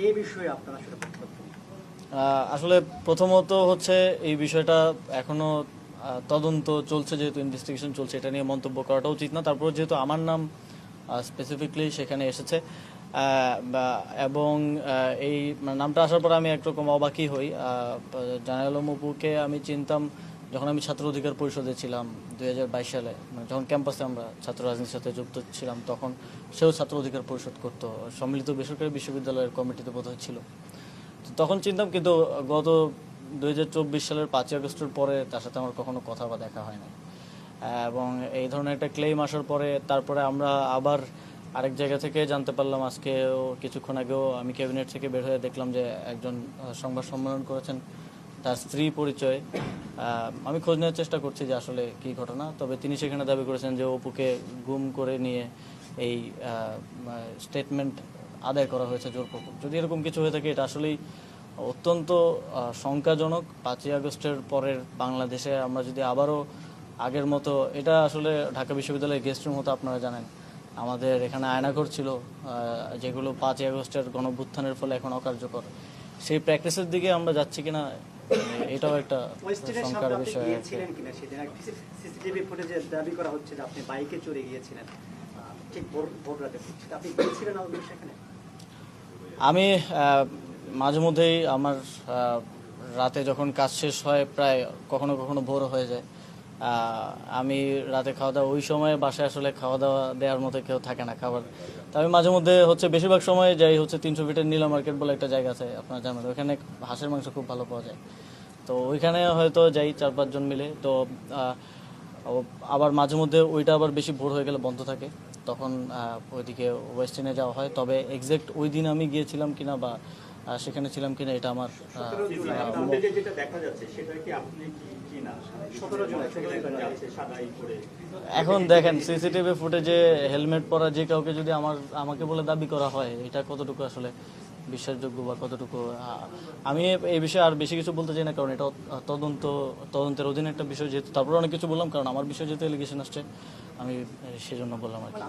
এই বিষয়ে আপনারা আসলে বক্তব্য কি? আসলে প্রথমত হচ্ছে এই বিষয়টা এখনো তদন্ত চলছে, যেহেতু ইনভেস্টিগেশন চলছে, এটা নিয়ে মন্তব্য করাটা উচিত না। তারপর যেহেতু আমার নাম স্পেসিফিকলি সেখানে এসেছে এবং এই নামটা আসার পর আমি একরকম অবাকই হই। জানাল আলম অপুকে আমি চিনতাম যখন আমি ছাত্র অধিকার পরিষদে ছিলাম 2022 সালে, মানে যখন ক্যাম্পাসে আমরা ছাত্র রাজনীতির সাথে যুক্ত ছিলাম, তখন সেও ছাত্র অধিকার পরিষদ করতো, সম্মিলিত বেসরকারি বিশ্ববিদ্যালয়ের কমিটিতে বোধহয় ছিল। তো তখন চিনতাম, কিন্তু গত 2024 সালের 5ই আগস্টের পরে তার সাথে আমার কখনো কথা বা দেখা হয় না। এবং এই ধরনের একটা ক্লেম আসার পরে তারপরে আমরা আবার আরেক জায়গা থেকে জানতে পারলাম, আজকেও কিছুক্ষণ আগেও আমি ক্যাবিনেট থেকে বের হয়ে দেখলাম যে একজন সংবাদ সম্মেলন করেছেন, তার স্ত্রী পরিচয়। আমি খোঁজ নেওয়ার চেষ্টা করছি যে আসলে কী ঘটনা, তবে তিনি সেখানে দাবি করেছেন যে অপুকে গুম করে নিয়ে এই স্টেটমেন্ট আদায় করা হয়েছে জোরপূর্বক। যদি এরকম কিছু হয়ে থাকে, এটা আসলেই অত্যন্ত শঙ্কাজনক। 5ই আগস্টের পরের বাংলাদেশে আমরা যদি আবারও আগের মতো, এটা আসলে ঢাকা বিশ্ববিদ্যালয়ের গেস্ট রুম হতো, আপনারা জানেন আমাদের এখানে আয়নাঘর ছিল, যেগুলো 5ই আগস্টের গণঅভ্যুত্থানের ফলে এখন অকার্যকর। সেই প্র্যাকটিসের দিকে আমরা যাচ্ছি কিনা, এটাও একটা শঙ্কার বিষয়। সিসিটিভি ফুটেজে দাবি করা হচ্ছে যে আপনি বাইকে চড়ে গিয়েছিলেন, ঠিক ভোর রাতে। আপনি গিয়েছিলেন সেখানে? আমি মাঝে মধ্যেই আমার রাতে যখন কাজ শেষ হয়, প্রায় কখনো কখনো ভোর হয়ে যায়, আমি রাতে খাওয়া দাওয়া, ওই সময় বাসায় আসলে খাওয়া দাওয়া দেওয়ার মতো কেউ থাকে না খাবার। তো আমি মাঝে মধ্যে হচ্ছে বেশিরভাগ সময় যাই হচ্ছে 300 ফিটের নীলা মার্কেট বলে একটা জায়গা আছে, আপনারা জানেন, ওইখানে হাঁসের মাংস খুব ভালো পাওয়া যায়। তো ওইখানে হয়তো যাই 4-5 জন মিলে। তো আবার মাঝে মধ্যে ওইটা আবার বেশি ভোর হয়ে গেলে বন্ধ থাকে, তখন ওইদিকে ওয়েস্টার্নে যাওয়া হয়। তবে এক্সাক্ট ওই দিন আমি গিয়েছিলাম কিনা বা সেখানে ছিলাম কিনা, এটা আমার এখন দেখেন সিসিটিভি ফুটেজে হেলমেট পরা যে কাউকে যদি আমাকে বলে দাবি করা হয়, এটা কতটুকু আসলে বিশ্বাসযোগ্য বা কতটুকু, আমি এই বিষয়ে আর বেশি কিছু বলতে চাই না, কারণ এটা তদন্তের অধীনে একটা বিষয় যেহেতু। তারপরে অনেক কিছু বললাম, কারণ আমার বিষয় যেহেতু এলিগেশন আসছে, আমি সেজন্য বললাম আর কি।